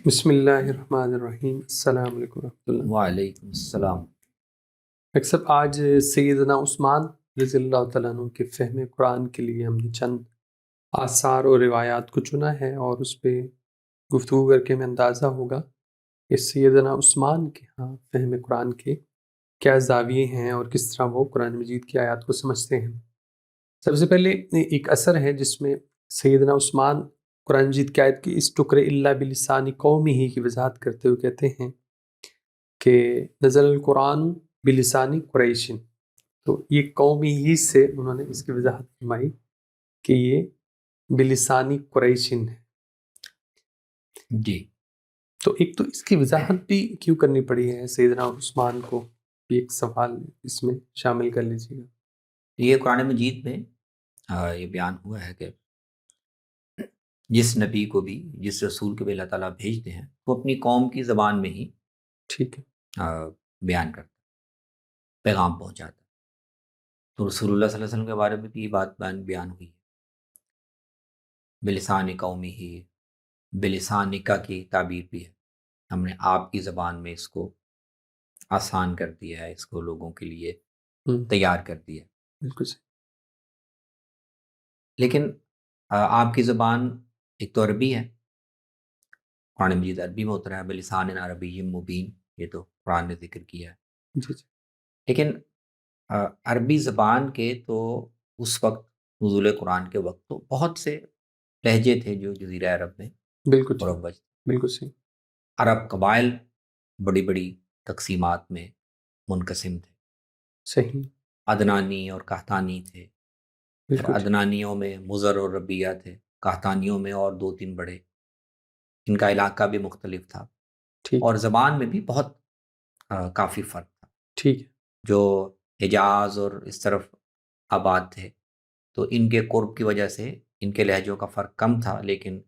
بسم اللہ الرحمن الرحیم، السلام علیکم ورحمۃ اللہ۔ وعلیکم السلام۔ ڈاکٹر صاحب، آج سیدنا عثمان رضی اللہ تعالیٰ عنہ کے فہم قرآن کے لیے ہم نے چند آثار اور روایات کو چنا ہے، اور اس پہ گفتگو کر کے ہمیں اندازہ ہوگا کہ سیدنا عثمان کے ہاں فہم قرآن کے کیا زاویے ہیں اور کس طرح وہ قرآن مجید کی آیات کو سمجھتے ہیں۔ سب سے پہلے ایک اثر ہے جس میں سیدنا عثمان قرآن مجید کی آیت کی اس ٹکڑے اللہ بلسان قومی ہی کی وضاحت کرتے ہوئے کہتے ہیں کہ نزل القرآن بلسانی قریشن، تو یہ قومی ہی سے انہوں نے اس کی وضاحت فرمائی کہ یہ بلسانی قریشن ہے۔ جی، تو ایک تو اس کی وضاحت بھی کیوں کرنی پڑی ہے سیدنا عثمان کو، یہ ایک سوال اس میں شامل کر لیجیے گا۔ یہ قرآن مجید میں یہ بیان ہوا ہے کہ جس نبی کو بھی، جس رسول کو بھی اللہ تعالیٰ بھیجتے ہیں وہ اپنی قوم کی زبان میں ہی ٹھیک ہے، بیان کرتا ہے، پیغام پہنچاتا ہے۔ تو رسول اللہ صلی اللہ علیہ وسلم کے بارے میں بھی یہ بات بیان ہوئی ہے، بلسان قومی ہی، بلسانکا کی تعبیر بھی ہے، ہم نے آپ کی زبان میں اس کو آسان کر دیا ہے، اس کو لوگوں کے لیے تیار کر دیا ہے۔ بالکل صحیح۔ لیکن آپ کی زبان ایک تو عربی ہے، قرآن مجید عربی میں اترا ہے، بلسان عربی مبین، یہ تو قرآن نے ذکر کیا ہے۔ جی جی، لیکن عربی زبان کے تو اس وقت نزول قرآن کے وقت تو بہت سے لہجے تھے جو جزیرہ عرب میں بالکل ٹھیک، مروج تھے۔ بالکل صحیح، عرب قبائل بڑی بڑی تقسیمات میں منقسم تھے، صحیح، عدنانی اور قحطانی تھے، پھر بالکل ٹھیک، عدنانیوں میں مضر اور ربیہ تھے، قحطانیوں میں اور دو تین بڑے، ان کا علاقہ بھی مختلف تھا، ٹھیک، اور زبان میں بھی بہت کافی فرق تھا۔ ٹھیک ہے، جو حجاز اور اس طرف آباد تھے تو ان کے قرب کی وجہ سے ان کے لہجوں کا فرق کم تھا، لیکن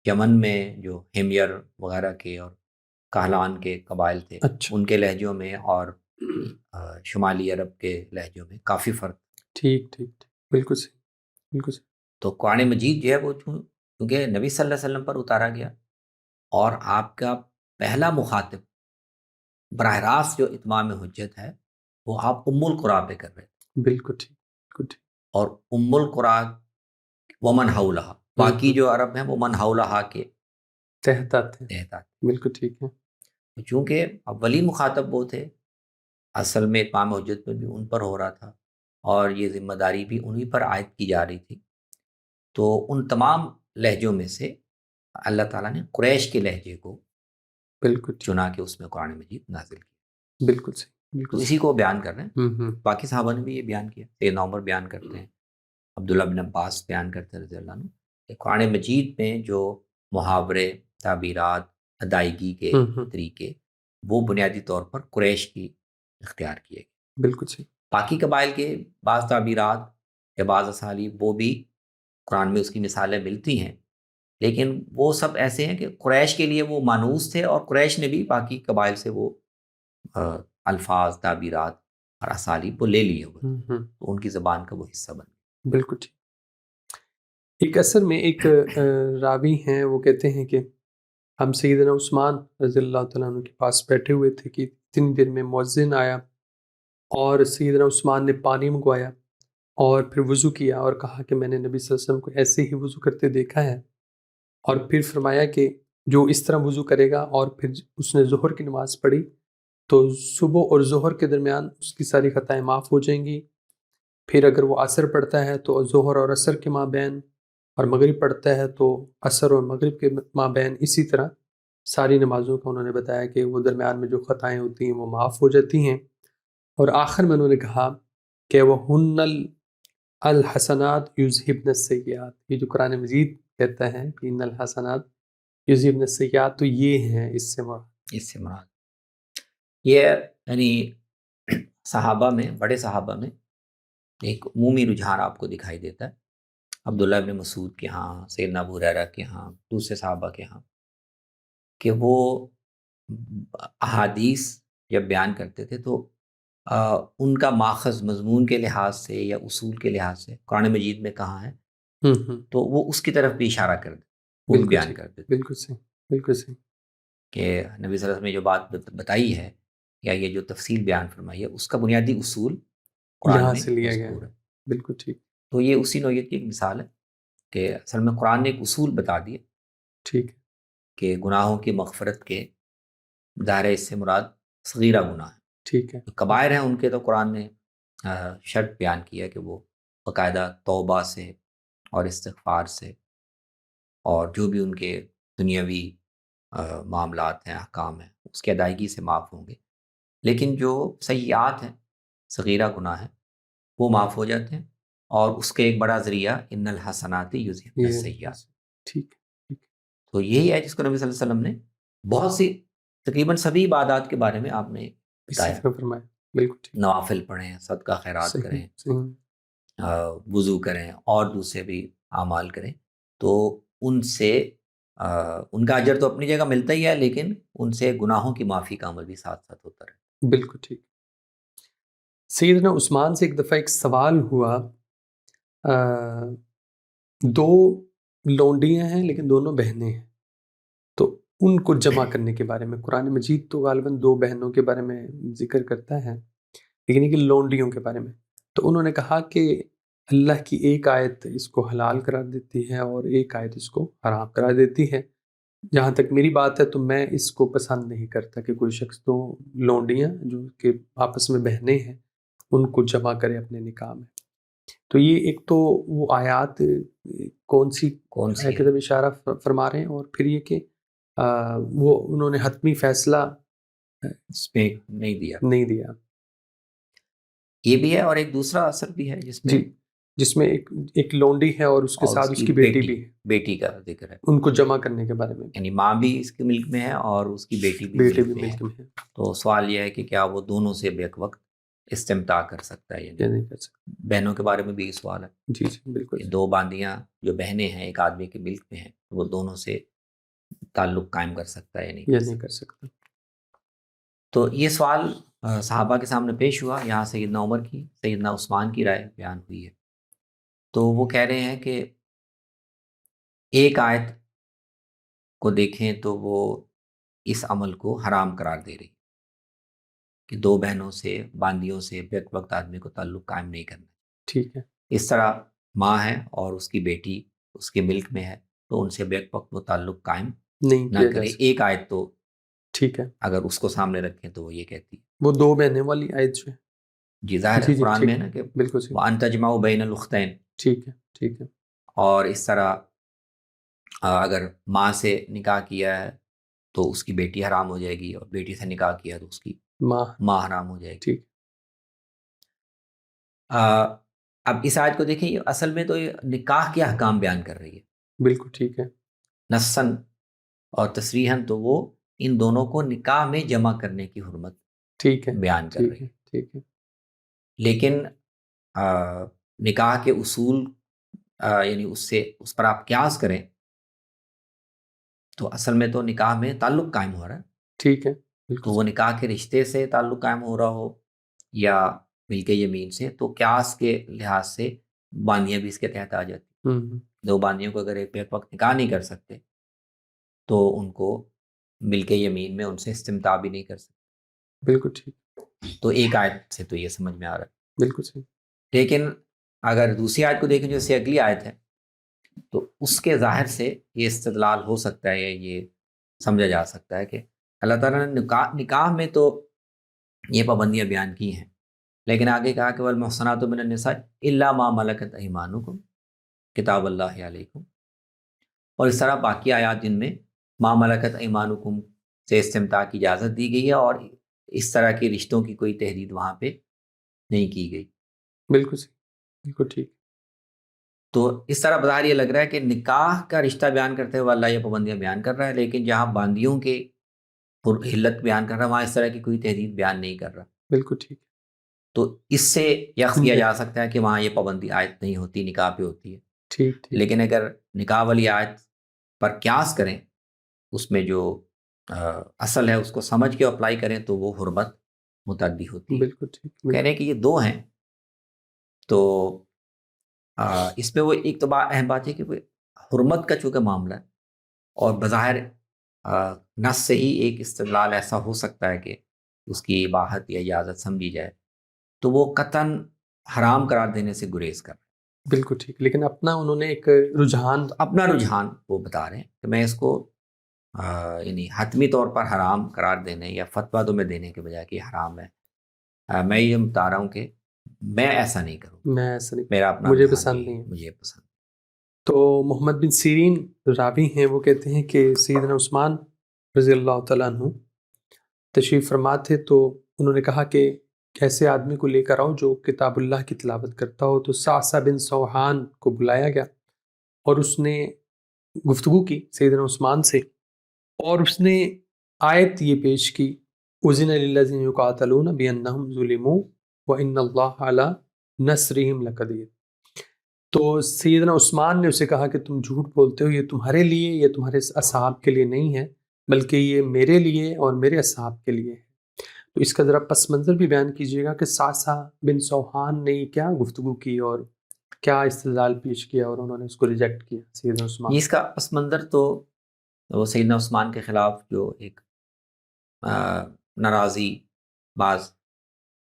یمن میں جو ہمیر وغیرہ کے اور کہلان کے قبائل تھے اچھا، ان کے لہجوں میں اور شمالی عرب کے لہجوں میں کافی فرق تھا۔ ٹھیک ٹھیک ٹھیک، بالکل صحیح، بالکل صحیح، تو قرآن مجید جو ہے وہ کیونکہ نبی صلی اللہ علیہ وسلم پر اتارا گیا، اور آپ کا پہلا مخاطب براہ راست جو اتمام حجت ہے وہ آپ ام القرآ پہ کر رہے تھے، بالکل ٹھیک، بالکل ٹھیک، اور ام القرآ ومن حولہا، باقی جو عرب ہیں وہ من حولہا کے تحت آتے ہیں، تحت آتے بالکل ٹھیک ہے، ہیں۔ چونکہ اولی مخاطب وہ تھے، اصل میں اتمام حجت میں بھی ان پر ہو رہا تھا، اور یہ ذمہ داری بھی انہی پر عائد کی جا رہی تھی، تو ان تمام لہجوں میں سے اللہ تعالیٰ نے قریش کے لہجے کو بالکل ٹھیک، چنا کے اس میں قرآن مجید نازل کیا۔ بالکل صحیح، تو بالکل اسی صحیح، کو بیان کر رہے ہیں، ہوں، باقی صحابہ نے بھی یہ بیان کیا، سیدنا عمر بیان کرتے ہیں، عبداللہ بن عباس بیان کرتے ہیں رضی اللہ عنہ، کہ قرآن مجید میں جو محاورے، تعبیرات، ادائیگی کے طریقے وہ بنیادی طور پر قریش کی اختیار کیے گئے۔ بالکل صحیح، باقی قبائل کے بعض تعبیرات یا بعض اسالیب وہ بھی قرآن میں اس کی مثالیں ملتی ہیں، لیکن وہ سب ایسے ہیں کہ قریش کے لیے وہ مانوس تھے، اور قریش نے بھی باقی قبائل سے وہ الفاظ، تعبیرات اور اسالیب وہ لے لیے ہوئے، تو ان کی زبان کا وہ حصہ بن گیا۔ بالکل ٹھیک۔ ایک اثر میں ایک راوی ہیں، وہ کہتے ہیں کہ ہم سیدنا عثمان رضی اللہ تعالیٰ عنہ کے پاس بیٹھے ہوئے تھے کہ اتنی دیر میں مؤذن آیا، اور سیدنا عثمان نے پانی منگوایا اور پھر وضو کیا، اور کہا کہ میں نے نبی صلی اللہ علیہ وسلم کو ایسے ہی وضو کرتے دیکھا ہے، اور پھر فرمایا کہ جو اس طرح وضو کرے گا، اور پھر اس نے ظہر کی نماز پڑھی تو صبح اور ظہر کے درمیان اس کی ساری خطائیں معاف ہو جائیں گی۔ پھر اگر وہ عصر پڑھتا ہے تو ظہر اور عصر کے مابین، اور مغرب پڑھتا ہے تو عصر اور مغرب کے مابین، اسی طرح ساری نمازوں کا انہوں نے بتایا کہ وہ درمیان میں جو خطائیں ہوتی ہیں وہ معاف ہو جاتی ہیں۔ اور آخر میں انہوں نے کہا کہ وہ ہن الحسنات یذہبن السیئات، یہ جو قرآن مجید کہتا ہے کہ ان الحسنات یذہبن السیئات، تو یہ ہیں اس سے مراد۔ اس سے مراد یہ یعنی صحابہ میں، بڑے صحابہ میں ایک عمومی رجحان آپ کو دکھائی دیتا ہے، عبداللہ بن مسعود کے ہاں، سیدنا ابو ہریرہ کے ہاں، دوسرے صحابہ کے ہاں، کہ وہ احادیث جب بیان کرتے تھے تو ان کا ماخذ مضمون کے لحاظ سے یا اصول کے لحاظ سے قرآن مجید میں کہاں ہے تو وہ اس کی طرف بھی اشارہ کرتے، وہ بھی بالکل بیان صحیح، کرتے تھے۔ بالکل صحیح، بالکل صحیح، کہ نبی صلی اللہ علیہ وسلم نے جو بات بتائی ہے یا یہ جو تفصیل بیان فرمائی ہے اس کا بنیادی اصول قرآن یہاں میں سے لیا گیا مذکور ہے، ہے. بالکل ٹھیک تو یہ اسی نوعیت کی ایک مثال ہے کہ اصل میں قرآن نے ایک اصول بتا دیے ٹھیک ہے کہ گناہوں کی مغفرت کے ظاہر ہے اس سے مراد صغیرہ گناہ ہے. ٹھیک ہے جو کبائر ہیں ان کے تو قرآن نے شرط بیان کیا کہ وہ باقاعدہ توبہ سے اور استغفار سے اور جو بھی ان کے دنیاوی معاملات ہیں احکام ہیں اس کی ادائیگی سے معاف ہوں گے. لیکن جو سیئات ہیں صغیرہ گناہ ہیں وہ معاف ہو جاتے ہیں اور اس کے ایک بڑا ذریعہ ان الحسنات یذہبن یہ السیئات. ٹھیک ٹھیک تو یہی ہے جس کو نبی صلی اللہ علیہ وسلم نے بہت سی تقریباً سبھی عبادات کے بارے میں آپ نے اسی بتایا. طرح فرمایا، بالکل ٹھیک، نوافل پڑھیں، صدقہ خیرات صحیح کریں، صحیح، وضو کریں اور دوسرے بھی اعمال کریں تو ان سے ان کا اجر تو اپنی جگہ ملتا ہی ہے لیکن ان سے گناہوں کی معافی کا عمل بھی ساتھ ساتھ ہوتا رہے. بالکل ٹھیک. سیدنا عثمان سے ایک دفعہ ایک سوال ہوا، دو لونڈیاں ہیں لیکن دونوں بہنیں ہیں، تو ان کو جمع کرنے کے بارے میں قرآن مجید تو غالباً دو بہنوں کے بارے میں ذکر کرتا ہے لیکن یہ کہ لونڈیوں کے بارے میں. تو انہوں نے کہا کہ اللہ کی ایک آیت اس کو حلال قرار دیتی ہے اور ایک آیت اس کو حرام قرار دیتی ہے. جہاں تک میری بات ہے تو میں اس کو پسند نہیں کرتا کہ کوئی شخص دو لونڈیاں جو کہ آپس میں بہنیں ہیں ان کو جمع کرے اپنے نکاح میں. تو یہ ایک تو وہ آیات کون سی کون سی کی ہے؟ طرف اشارہ فرما رہے ہیں، اور پھر یہ کہ وہ انہوں نے حتمی فیصلہ اس پہ نہیں دیا. نہیں دیا. یہ بھی ہے اور ایک دوسرا اثر بھی ہے جس میں جی، جس میں ایک لونڈی ہے اور اس کے اور ساتھ اس کی بیٹی بھی ہے، بیٹی کا ذکر ہے. ان کو جمع کرنے کے بارے میں، یعنی ماں بھی اس کے ملک میں ہے اور اس کی بیٹی بھی بیٹے ملک بھی میں ہے. ملک میں ہے، تو سوال یہ ہے کہ کیا وہ دونوں سے بیک وقت استمتاع کر سکتا ہے یا یا نہیں. نہیں کر سکتے. بہنوں کے بارے میں بھی یہ سوال ہے جی جی بالکل کہ دو باندیاں جو بہنیں ہیں ایک آدمی کے ملک میں ہیں وہ دونوں سے تعلق قائم کر سکتا ہے یا نہیں یا کر نہیں سکتا. کر سکتا. تو یہ سوال صحابہ کے سامنے پیش ہوا. یہاں سیدنا عمر کی سیدنا عثمان کی رائے بیان ہوئی ہے. تو وہ کہہ رہے ہیں کہ ایک آیت کو دیکھیں تو وہ اس عمل کو حرام قرار دے رہی کہ دو بہنوں سے باندیوں سے بیک وقت آدمی کو تعلق قائم نہیں کرنا. ٹھیک ہے، اس طرح ماں ہے اور اس کی بیٹی اس کے ملک میں ہے تو ان سے بیک وقت وہ تعلق قائم نہیں نہ کیا جا کرے. سکتا. ایک آیت تو ٹھیک ہے، اگر اس کو سامنے رکھیں تو وہ یہ کہتی ہے. وہ دو بہنیں والی آیت جو ہے. جی ظاہر ہے جی جی قرآن میں ٹھیک ہے ہے، نا کہ بالکل صحیح. وَأَن تَجْمَعُوا بَيْنَ الْأُخْتَيْنِ. ٹھیک ہے ٹھیک ہے، اور اس طرح اگر ماں سے نکاح کیا ہے تو اس کی بیٹی حرام ہو جائے گی اور بیٹی سے نکاح کیا تو اس کی ماں، ماں حرام ہو جائے گی. ٹھیک، اب اس آیت کو دیکھیں یہ اصل میں تو یہ نکاح کے احکام بیان کر رہی ہے بالکل ٹھیک ہے، نصاً اور تصریحاً. تو وہ ان دونوں کو نکاح میں جمع کرنے کی حرمت ٹھیک ہے، بیان کر ٹھیک رہی ہے، ہے. ٹھیک ہے، لیکن نکاح کے اصول یعنی اس پر آپ قیاس کریں تو اصل میں تو نکاح میں تعلق قائم ہو رہا ہے. ٹھیک ہے، تو بالکل وہ صحیح. نکاح کے رشتے سے تعلق قائم ہو رہا ہو یا ملک یمین سے تو قیاس کے لحاظ سے باندیاں بھی اس کے تحت آ جاتی. دو باندیوں کو اگر ایک بیک وقت نکاح نہیں کر سکتے تو ان کو ملک یمین میں ان سے استمتاع بھی نہیں کر سکتے. بالکل ٹھیک، تو ایک آیت سے تو یہ سمجھ میں آ رہا ہے. بالکل صحیح. لیکن اگر دوسری آیت کو دیکھیں جو اس سے اگلی آیت ہے تو اس کے ظاہر سے یہ استدلال ہو سکتا ہے یا یہ سمجھا جا سکتا ہے کہ اللہ تعالیٰ نے نکاح میں تو یہ پابندیاں بیان کی ہیں لیکن آگے کہا کہ والمحصنات من النساء الا ما ملکت ایمانکم کتاب اللہ علیکم. اور اس طرح باقی آیات جن میں ما ملکت ایمانکم سے استمتاع کی اجازت دی گئی ہے اور اس طرح کے رشتوں کی کوئی تحدید وہاں پہ نہیں کی گئی. بالکل صحیح، بالکل ٹھیک. تو اس طرح بظاہر یہ لگ رہا ہے کہ نکاح کا رشتہ بیان کرتے ہوئے اللہ یہ پابندیاں بیان کر رہا ہے لیکن جہاں باندیوں کے حلت بیان کر رہا ہے وہاں اس طرح کی کوئی تحدید بیان نہیں کر رہا. بالکل ٹھیک. تو اس سے یقین کیا جا سکتا ہے کہ وہاں یہ پابندی آیت نہیں ہوتی نکاح پہ ہوتی ہے. ٹھیک ٹھیک، لیکن اگر نکاح والی آیت پر قیاس کریں اس میں جو اصل ہے اس کو سمجھ کے اپلائی کریں تو وہ حرمت متعدی ہوتی ہے. بالکل ٹھیک، کہہ رہے ہیں کہ یہ دو ہیں تو اس میں وہ ایک تو اہم بات ہے کہ حرمت کا چونکہ معاملہ ہے اور بظاہر نص سے ہی ایک استدلال ایسا ہو سکتا ہے کہ اس کی اباحت یا اجازت سمجھی جائے، تو وہ قطعاً حرام قرار دینے سے گریز کر رہے ہیں۔ بالکل ٹھیک، لیکن اپنا انہوں نے ایک رجحان تو اپنا رجحان وہ بتا رہے ہیں کہ میں اس کو یعنی حتمی طور پر حرام قرار دینے یا فتویٰ تو میں دینے کے بجائے کہ یہ حرام ہے، میں یہ بتا رہا ہوں کہ میں ایسا نہیں کروں، میں ایسا نہیں، میرا اپنا مجھے رجحان پسند یہ نہیں ہے، ہے۔ مجھے پسند۔ تو محمد بن سیرین راوی ہیں، وہ کہتے ہیں کہ سیدنا عثمان رضی اللہ تعالیٰ عنہ تشریف فرما تھے، تو انہوں نے کہا کہ ایسے آدمی کو لے کر آؤ جو کتاب اللہ کی تلاوت کرتا ہو۔ تو صعصع بن سوحان کو بلایا گیا اور اس نے گفتگو کی سیدنا عثمان سے، اور اس نے آیت یہ پیش کی، اذن للذین یقاتلون بانہم ظلموا وان اللہ علی نصرہم لقدیر۔ تو سیدنا عثمان نے اسے کہا کہ تم جھوٹ بولتے ہو، یہ تمہارے لیے، یہ تمہارے اصحاب کے لیے نہیں ہے، بلکہ یہ میرے لیے اور میرے اصحاب کے لیے ہے۔ تو اس کا ذرا پس منظر بھی بیان کیجیے گا کہ صعصع بن سوحان نے کیا گفتگو کی اور کیا استدلال پیش کیا اور انہوں نے اس کو ریجیکٹ کیا سیدنا عثمان۔ اس کا پس منظر تو وہ سیدنا عثمان کے خلاف جو ایک ناراضی بعض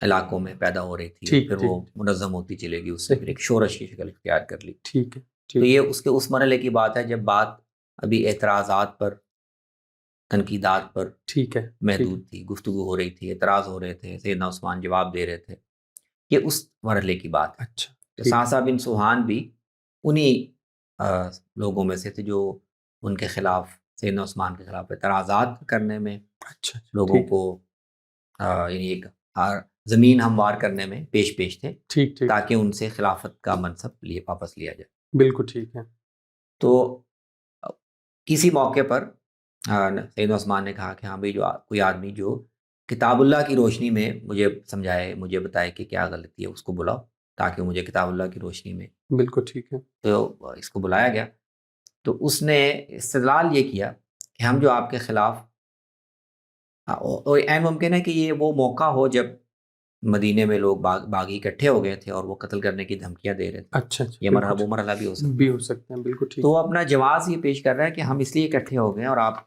علاقوں میں پیدا ہو رہی تھی، اور ٹھیک پھر ٹھیک وہ منظم ہوتی چلے گی، اس سے پھر صحیح، ایک شورش کی شکل اختیار کر لی۔ ٹھیک ہے، تو ٹھیک یہ اس کے اس مرحلے کی بات ہے جب بات ابھی اعتراضات پر، تنقیدات پر ٹھیک ہے، ٹھیک ہے، محدود تھی، گفتگو ہو رہی تھی، اعتراض ہو رہے تھے، سیدنا عثمان جواب دے رہے تھے، یہ اس مرحلے کی بات ہے۔ اچھا تو ٹھیک، صعصع بن سوحان بھی انہی لوگوں میں سے تھے جو ان کے خلاف، سیدنا عثمان کے خلاف اعتراضات کرنے میں، اچھا لوگوں ٹھیک، کو یعنی ایک زمین ہموار کرنے میں پیش تھے، ٹھیک ٹھیک، تاکہ ان سے خلافت کا منصب واپس لیا جائے۔ بالکل ٹھیک ہے، تو کسی موقع پر سیدنا عثمان نے کہا کہ ہاں بھائی، جو کوئی آدمی جو کتاب اللہ کی روشنی میں مجھے سمجھائے، مجھے بتائے کہ کیا غلطی ہے، اس کو بلاؤ تاکہ مجھے کتاب اللہ کی روشنی میں۔ بالکل ٹھیک ہے، تو اس کو بلایا گیا، تو اس نے استدلال یہ کیا کہ ہم جو آپ کے خلاف، اور عین ممکن ہے کہ یہ وہ موقع ہو جب مدینے میں لوگ باغی اکٹھے ہو گئے تھے اور وہ قتل کرنے کی دھمکیاں دے رہے تھے، اچھا اچھا، یہ مرحلہ، بالکل وہ مرحلہ بھی ہو سکتا ہے۔ بھی ہو سکتے ہیں، بالکل ٹھیک تو وہ ہے، اپنا جواز یہ پیش کر رہا ہے کہ ہم اس لیے اکٹھے ہو گئے ہیں اور آپ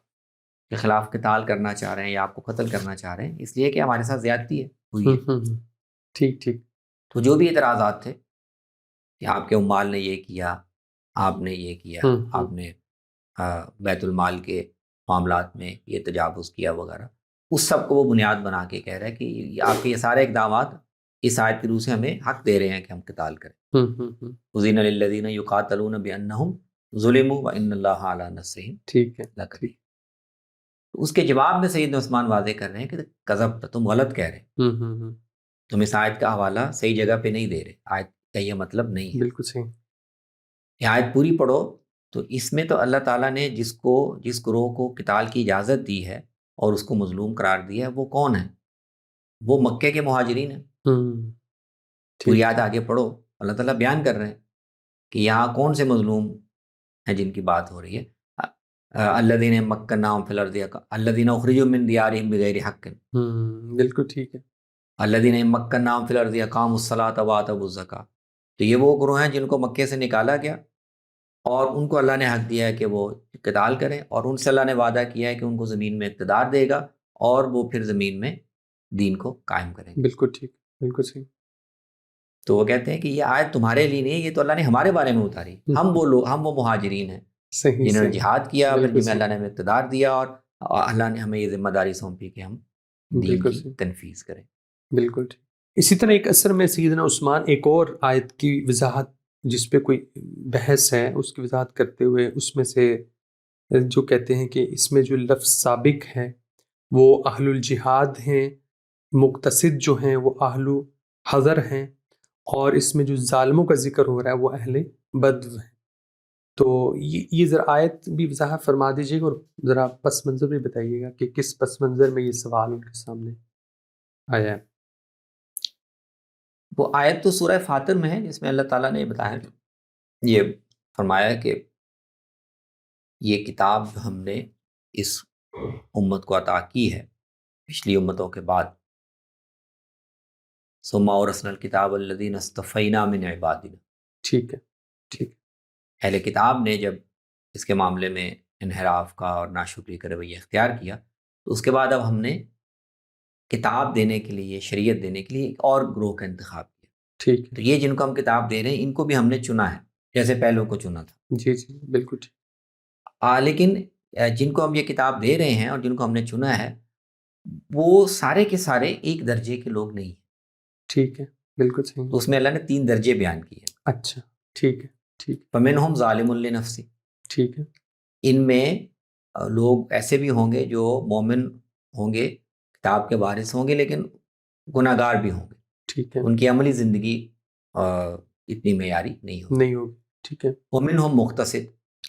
کے خلاف قتال کرنا چاہ رہے ہیں یا آپ کو قتل کرنا چاہ رہے ہیں، اس لیے کہ ہمارے ساتھ زیادتی ہوئی ہے۔ ٹھیک ٹھیک، تو جو بھی اعتراضات تھے کہ آپ کے عمال نے یہ کیا، آپ نے یہ کیا، آپ نے بیت المال کے معاملات میں یہ تجاوز کیا وغیرہ، اس سب کو وہ بنیاد بنا کے کہہ رہا ہے کہ آپ کے یہ سارے اقدامات اس آیت کی روح سے ہمیں حق دے رہے ہیں کہ ہم قتال کریں۔ اذن للذین یقاتلون بانہم ظلموا وان اللہ علی نصرہم ٹھیک ہے، لقدیر۔ تو اس کے جواب میں سیدنا عثمان واضح کر رہے ہیں کہ کذبت، تم غلط کہہ رہے ہیں، تم اس آیت کا حوالہ صحیح جگہ پہ نہیں دے رہے، آیت کا یہ مطلب نہیں ہے۔ بالکل صحیح، یہ آیت پوری پڑھو تو اس میں تو اللہ تعالیٰ نے جس گروہ کو قتال کی اجازت دی ہے اور اس کو مظلوم قرار دیا ہے، وہ کون ہے؟ وہ مکے کے مہاجرین ہیں۔ پوری آیت آگے پڑھو، اللہ تعالیٰ بیان کر رہے ہیں کہ یہاں کون سے مظلوم ہیں جن کی بات ہو رہی ہے۔ الذین مکناہم فی الارض الذین اخرجوا من دیارہم بغیر حق، بالکل ٹھیک ہے، الذین مکناہم فی الارض اقاموا الصلاۃ وآتوا الزکاۃ۔ تو یہ وہ گروہ ہیں جن کو مکے سے نکالا گیا اور ان کو اللہ نے حق دیا ہے کہ وہ قتال کریں، اور ان سے اللہ نے وعدہ کیا ہے کہ ان کو زمین میں اقتدار دے گا اور وہ پھر زمین میں دین کو قائم کریں گے۔ بالکل ٹھیک، بالکل صحیح، تو وہ کہتے ہیں کہ یہ آیت تمہارے لیے نہیں ہے، یہ تو اللہ نے ہمارے بارے میں اتاری۔ ہم وہ لوگ، ہم وہ مہاجرین ہیں صحیح جنہوں نے صحیح، جہاد کیا، پھر بالکل جنہیں اللہ نے ہمیں اقتدار دیا اور اللہ نے ہمیں یہ ذمہ داری سونپی کہ ہم دین بالکل کی صحیح، تنفیذ کریں۔ بالکل ٹھیک۔ اسی طرح ایک اثر میں سیدنا عثمان ایک اور آیت کی وضاحت، جس پہ کوئی بحث ہے، اس کی وضاحت کرتے ہوئے اس میں سے جو کہتے ہیں کہ اس میں جو لفظ سابق ہے وہ اہل الجہاد ہیں، مقتصد جو ہیں وہ اہل حضر ہیں، اور اس میں جو ظالموں کا ذکر ہو رہا ہے وہ اہل بدو ہیں۔ تو یہ ذرا آیت بھی وضاحت فرما دیجیے گا اور ذرا پس منظر بھی بتائیے گا کہ کس پس منظر میں یہ سوال ان کے سامنے آیا ہے۔ وہ آیت تو سورہ فاطر میں ہے جس میں اللہ تعالیٰ نے بتایا، یہ فرمایا کہ یہ کتاب جو ہم نے اس امت کو عطا کی ہے پچھلی امتوں کے بعد، ثم اورثنا الکتاب الذین اصطفینا من عبادنا۔ ٹھیک ہے، ٹھیک ہے، اہل کتاب نے جب اس کے معاملے میں انحراف کا اور ناشکری کا رویہ اختیار کیا، تو اس کے بعد اب ہم نے کتاب دینے کے لیے، شریعت دینے کے لیے ایک اور گروہ کا انتخاب کیا۔ ٹھیک ہے، تو یہ جن کو ہم کتاب دے رہے ہیں ان کو بھی ہم نے چنا ہے، جیسے پہلوں کو چنا تھا۔ جی جی بالکل ٹھیک، لیکن جن کو ہم یہ کتاب دے رہے ہیں اور جن کو ہم نے چنا ہے، وہ سارے کے سارے ایک درجے کے لوگ نہیں ہیں۔ ٹھیک ہے، بالکل صحیح، تو اس میں اللہ نے 3 درجے بیان کیے ہیں۔ اچھا، ٹھیک ہے، ٹھیک، فَمِنْهُمْ ظَالِمٌ لِنَفْسِهِ، ٹھیک ہے، ان میں لوگ ایسے بھی ہوں گے جو مومن ہوں گے، کتاب کے وارث ہوں گے، لیکن گناہ گار بھی ہوں گے، ٹھیک ہے، ان کی عملی زندگی اتنی معیاری نہیں ہوگی۔ نہیں ہوگی، ٹھیک ہے، وَمِنْهُمْ مُقْتَصِدٌ،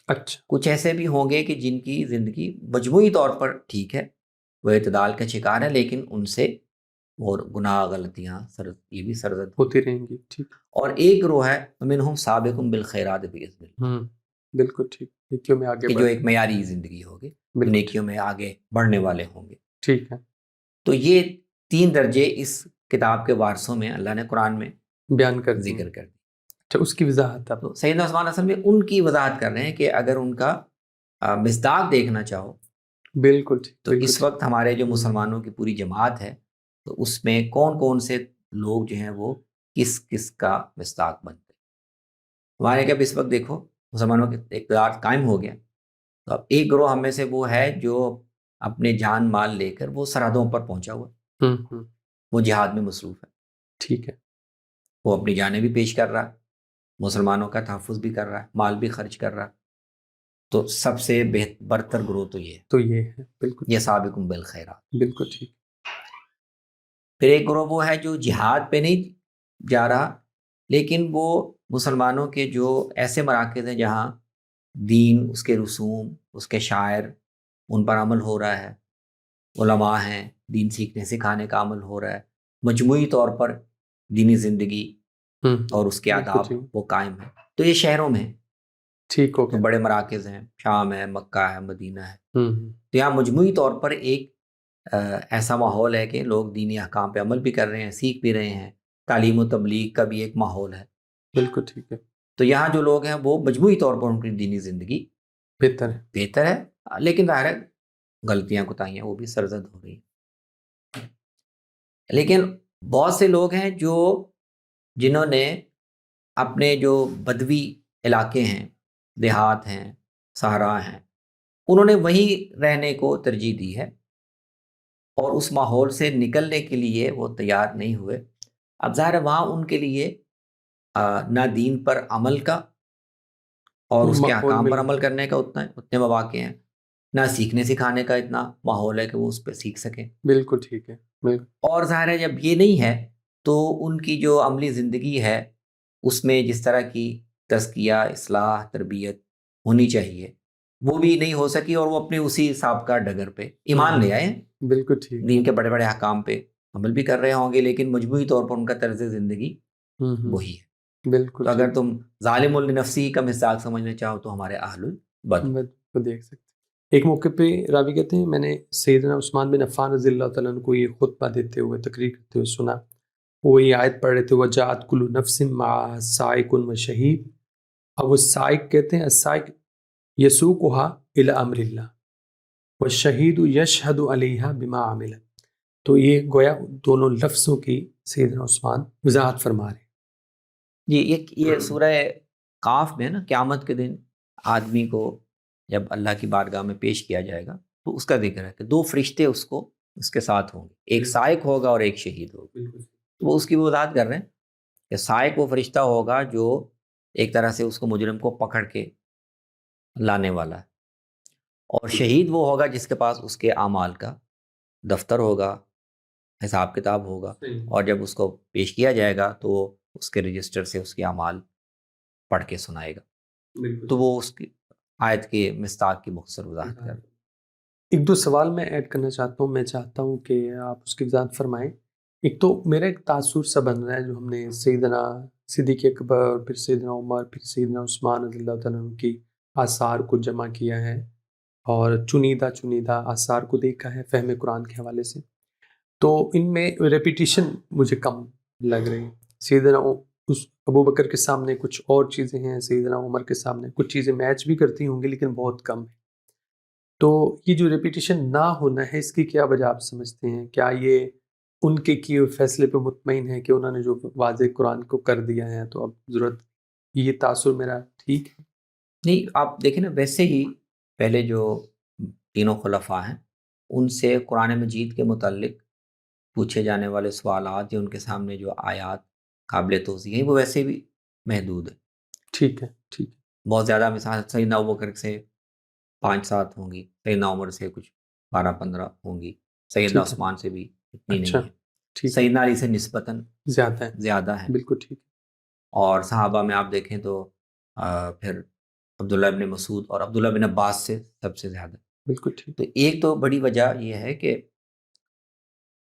اچھا، کچھ ایسے بھی ہوں گے کہ جن کی زندگی مجموعی طور پر ٹھیک ہے، وہ اعتدال کا شکار ہے، لیکن ان سے اور گناہ غلطیاں یہ بھی سرزد ہوتی۔ ہوتی رہیں گی، ٹھیک، اور ایک گروہ ہے وَمِنْهُمْ سَابِقٌ بِالْخَيْرَاتِ بِإِذْنِ اللَّهِ، بالکل ٹھیک، نیکیوں میں آگے کہ جو بڑھ، ایک معیاری زندگی ہوگی، جو بالکل نیکیوں میں آگے بڑھنے والے ہوں گے۔ ٹھیک ہے، تو یہ 3 درجے اس کتاب کے وارثوں میں اللہ نے قرآن میں بیان کر دیں، ذکر کر دی۔ اچھا اس کی وضاحت آپ، تو سیدنا عثمان اصل میں ان کی وضاحت کر رہے ہیں کہ اگر ان کا مصداق دیکھنا چاہو بالکل ٹھیک، تو بالکل اس ٹھیک، وقت ہمارے جو مسلمانوں کی پوری جماعت ہے، تو اس میں کون کون سے لوگ جو ہیں وہ کس کس کا مصداق بنتے ہیں۔ ہمارے کہ اب اس وقت دیکھو مسلمانوں کے اقتدار قائم ہو گیا، تو اب ایک گروہ ہم میں سے وہ ہے جو اپنے جان مال لے کر وہ سرحدوں پر پہنچا ہوا ہے، ہوں، وہ جہاد میں مصروف ہے، ٹھیک ہے، وہ اپنی جانیں بھی پیش کر رہا ہے، مسلمانوں کا تحفظ بھی کر رہا ہے، مال بھی خرچ کر رہا ہے۔ تو سب سے برتر گروہ تو یہ ہے، تو یہ ہے، بالکل یہ سابقون بالخیرات۔ بالکل ٹھیک، پھر ایک گروہ وہ ہے جو جہاد پہ نہیں جا رہا، لیکن وہ مسلمانوں کے جو ایسے مراکز ہیں جہاں دین، اس کے رسوم، اس کے شاعر، ان پر عمل ہو رہا ہے، علماء ہیں، دین سیکھنے سکھانے کا عمل ہو رہا ہے، مجموعی طور پر دینی زندگی اور اس کے بالکل آداب ٹھیک، وہ قائم ہیں، تو یہ شہروں میں ہیں۔ ٹھیک ہو تو گیا، بڑے مراکز ہیں، شام ہے، مکہ ہے، مدینہ ہے، ہوں، تو یہاں مجموعی طور پر ایک ایسا ماحول ہے کہ لوگ دینی احکام پہ عمل بھی کر رہے ہیں، سیکھ بھی رہے ہیں، تعلیم و تبلیغ کا بھی ایک ماحول ہے۔ بالکل ٹھیک ہے، تو یہاں جو لوگ ہیں وہ مجموعی طور پر ان کی دینی زندگی بہتر ہے، بہتر ہے، لیکن ظاہر ہے غلطیاں کوتاہیاں وہ بھی سرزد ہو رہی ہیں۔ لیکن بہت سے لوگ ہیں جنہوں نے اپنے جو بدوی علاقے ہیں، دیہات ہیں، صحرا ہیں، انہوں نے وہیں رہنے کو ترجیح دی ہے، اور اس ماحول سے نکلنے کے لیے وہ تیار نہیں ہوئے۔ اب ظاہر ہے وہاں ان کے لیے نہ دین پر عمل کا اور اس کے ماحول احکام مل پر عمل کرنے کا اتنے مواقع ہیں، نہ سیکھنے سکھانے کا اتنا ماحول ہے کہ وہ اس پہ سیکھ سکیں۔ بالکل ٹھیک ہے، بالکل اور ظاہر ہے جب یہ نہیں ہے تو ان کی جو عملی زندگی ہے اس میں جس طرح کی تزکیہ، اصلاح، تربیت ہونی چاہیے وہ بھی نہیں ہو سکی، اور وہ اپنے اسی سابقہ ڈگر پہ ایمان لے آئے ہیں، بالکل ٹھیک، دین کے بڑے بڑے احکام پہ عمل بھی کر رہے ہوں گے، لیکن مجموعی طور پر ان کا طرز زندگی وہی ہے۔ بالکل تو ٹھیک، اگر تم ظالم لنفسی کا مصداق سمجھنا چاہو تو ہمارے اہل البدر۔ میں کو دیکھ سکتے ہیں۔ ایک موقع پہ راوی کہتے ہیں میں نے سیدنا عثمان بن عفان رضی اللہ تعالیٰ عنہ کو یہ خطبہ دیتے ہوئے، تقریر کرتے ہوئے سنا، وہ یہ آیت پڑھ رہے تھے وَجَاءَتْ كُلُّ نَفْسٍ مَعَهَا سَائِقٌ وَشَهِيدٌ۔ اب وہ سائق کہتے ہیں، السائق يسوقها إلى أمر الله والشهيد يشهد عليها بما عمل۔ تو یہ گویا دونوں لفظوں کی سیدنا عثمان وضاحت فرما رہے ہیں۔ یہ سورہ قاف میں نا قیامت کے دن آدمی کو جب اللہ کی بارگاہ میں پیش کیا جائے گا تو اس کا ذکر ہے کہ 2 فرشتے اس کے ساتھ ہوں گے، ایک سائق ہوگا اور ایک شہید ہوگا۔ تو وہ اس کی وضاحت کر رہے ہیں کہ سائق وہ فرشتہ ہوگا جو ایک طرح سے اس کو مجرم کو پکڑ کے لانے والا ہے، اور شہید وہ ہوگا جس کے پاس اس کے اعمال کا دفتر ہوگا، حساب کتاب ہوگا، اور جب اس کو پیش کیا جائے گا تو وہ اس کے رجسٹر سے اس کے اعمال پڑھ کے سنائے گا۔ تو وہ اس کی آیت کے مصداق کی مختصر وضاحت کر۔ ایک دو سوال میں ایڈ کرنا چاہتا ہوں، میں چاہتا ہوں کہ آپ اس کی وضاحت فرمائیں۔ ایک تو میرا ایک تاثر سا بن رہا ہے جو ہم نے سیدنا صدیق اکبر، پھر سیدنا عمر، پھر سیدنا عثمان رضی اللہ تعالیٰ عنہ کی آثار کو جمع کیا ہے اور چنیدہ آثار کو دیکھا ہے فہم قرآن کے حوالے سے، تو ان میں ریپیٹیشن مجھے کم لگ رہی ہے۔ سیدنا ابو بکر کے سامنے کچھ اور چیزیں ہیں، سیدنا عمر کے سامنے کچھ چیزیں میچ بھی کرتی ہوں گی لیکن بہت کم ہے۔ تو یہ جو ریپیٹیشن نہ ہونا ہے اس کی کیا وجہ آپ سمجھتے ہیں؟ کیا یہ ان کے کیے ہوئے فیصلے پہ مطمئن ہے کہ انہوں نے جو واضح قرآن کو کر دیا ہے تو اب ضرورت، یہ تاثر میرا ٹھیک ہے؟ نہیں، آپ دیکھیں نا، ویسے ہی پہلے جو تینوں خلفاء ہیں ان سے قرآن مجید کے متعلق پوچھے جانے والے سوالات یا ان کے سامنے جو آیات قابل توضیح ہیں وہ ویسے بھی محدود ہے. ٹھیک ہے، ٹھیک ہے، بہت زیادہ مثال سیدنا ابوبکر سے 5-7 ہوں گی، سیدنا عمر سے کچھ 12-15 ہوں گی، سیدنا ٹھیک ہے، عثمان سے بھی اتنی اچھا، نہیں ہے، ٹھیک ہے، سیدنا علی سے نسبتاً زیادہ ہے، زیادہ ہے. بالکل ٹھیک ہے، اور صحابہ میں آپ دیکھیں تو پھر عبداللہ ابن مسعود اور عبداللہ بن عباس سے سب سے زیادہ. بالکل ٹھیک، تو ایک تو بڑی وجہ یہ ہے کہ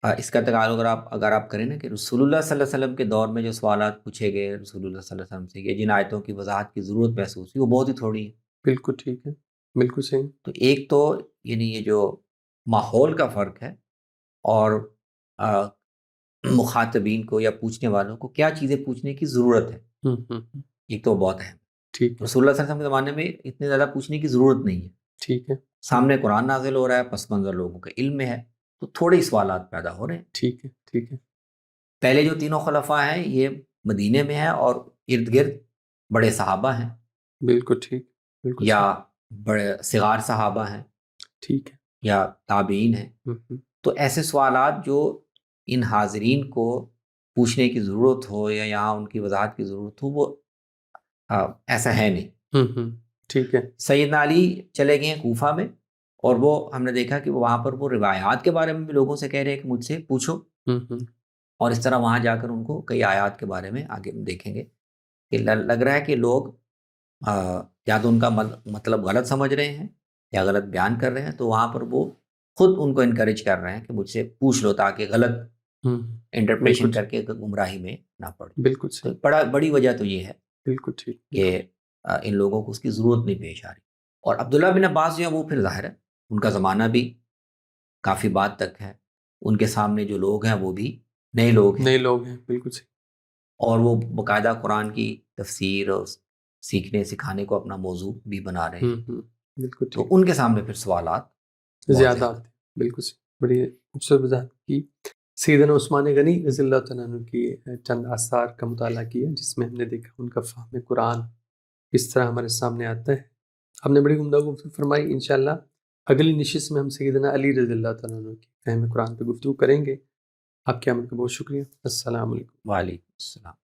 اس کا تعلق اگر آپ کریں نا کہ رسول اللہ صلی اللہ علیہ وسلم کے دور میں جو سوالات پوچھے گئے رسول اللہ صلی اللہ علیہ وسلم سے، یہ جن آیتوں کی وضاحت کی ضرورت محسوس ہوئی وہ بہت ہی تھوڑی ہے. بالکل ٹھیک ہے، بالکل صحیح، تو ایک تو یعنی یہ جو ماحول کا فرق ہے، اور آ، مخاطبین کو یا پوچھنے والوں کو کیا چیزیں پوچھنے کی ضرورت ہے، ہوں، ایک تو بہت اہم. ٹھیک ہے، رسول اللہ صلی اللہ علیہ وسلم کے زمانے میں اتنے زیادہ پوچھنے کی ضرورت نہیں ہے، ٹھیک ہے، سامنے قرآن نازل ہو رہا ہے، پس منظر لوگوں کے علم میں ہے، تو تھوڑے ہی سوالات پیدا ہو رہے ہیں. ٹھیک ہے، ٹھیک ہے، پہلے جو تینوں خلفاء ہیں یہ مدینے میں ہیں اور ارد گرد بڑے صحابہ ہیں بالکل ٹھیک، بالکل یا صحیح، بڑے صغار صحابہ ہیں ٹھیک ہے، یا تابعین ہیں. ہوں، تو ایسے سوالات جو ان حاضرین کو پوچھنے کی ضرورت ہو یا یہاں ان کی وضاحت کی ضرورت ہو، وہ ایسا ہے نہیں. ٹھیک ہے، سیدنا علی چلے گئے ہیں کوفہ میں، اور وہ ہم نے دیکھا کہ وہاں پر وہ روایات کے بارے میں بھی لوگوں سے کہہ رہے ہیں کہ مجھ سے پوچھو، ہوں، اور اس طرح وہاں جا کر ان کو کئی آیات کے بارے میں آگے دیکھیں گے کہ لگ رہا ہے کہ لوگ یا تو ان کا مطلب غلط سمجھ رہے ہیں یا غلط بیان کر رہے ہیں، تو وہاں پر وہ خود ان کو انکریج کر رہے ہیں کہ مجھ سے پوچھ لو تاکہ غلط بالکل انٹرپریشن کر ٹھیک، کے گمراہی میں نہ پڑو. بالکل تو صحیح، بڑی وجہ تو یہ ہے بالکل ٹھیک، کہ ان لوگوں کو اس کی ضرورت نہیں پیش آ رہی. اور عبداللہ بن عباس جو ہے وہ پھر ظاہر ہے ان کا زمانہ بھی کافی بعد تک ہے، ان کے سامنے جو لوگ ہیں وہ بھی نئے لوگ ہیں، نئے لوگ ہیں، بالکل صحیح، اور وہ باقاعدہ قرآن کی تفسیر اور سیکھنے سکھانے کو اپنا موضوع بھی بنا رہے ہیں. بالکل تو ٹھیک، ان کے سامنے پھر سوالات بہت زیادہ زیادہ. آتے ہیں، بالکل صحیح، بڑی خوبصورت وضاحت کی. سیدنا عثمان غنی رضی اللہ تعالیٰ عنہ کی چند آثار کا مطالعہ کیا جس میں ہم نے دیکھا ان کا فہم قرآن کس طرح ہمارے سامنے آتا ہے. ہم نے بڑی عمدہ گفتگو فرمائی. انشاءاللہ اگلی نشست میں ہم سیدنا علی رضی اللہ تعالیٰ عنہ کی فہم قرآن پہ گفتگو کریں گے. آپ کے آمد کا بہت شکریہ. السلام علیکم. وعلیکم السلام.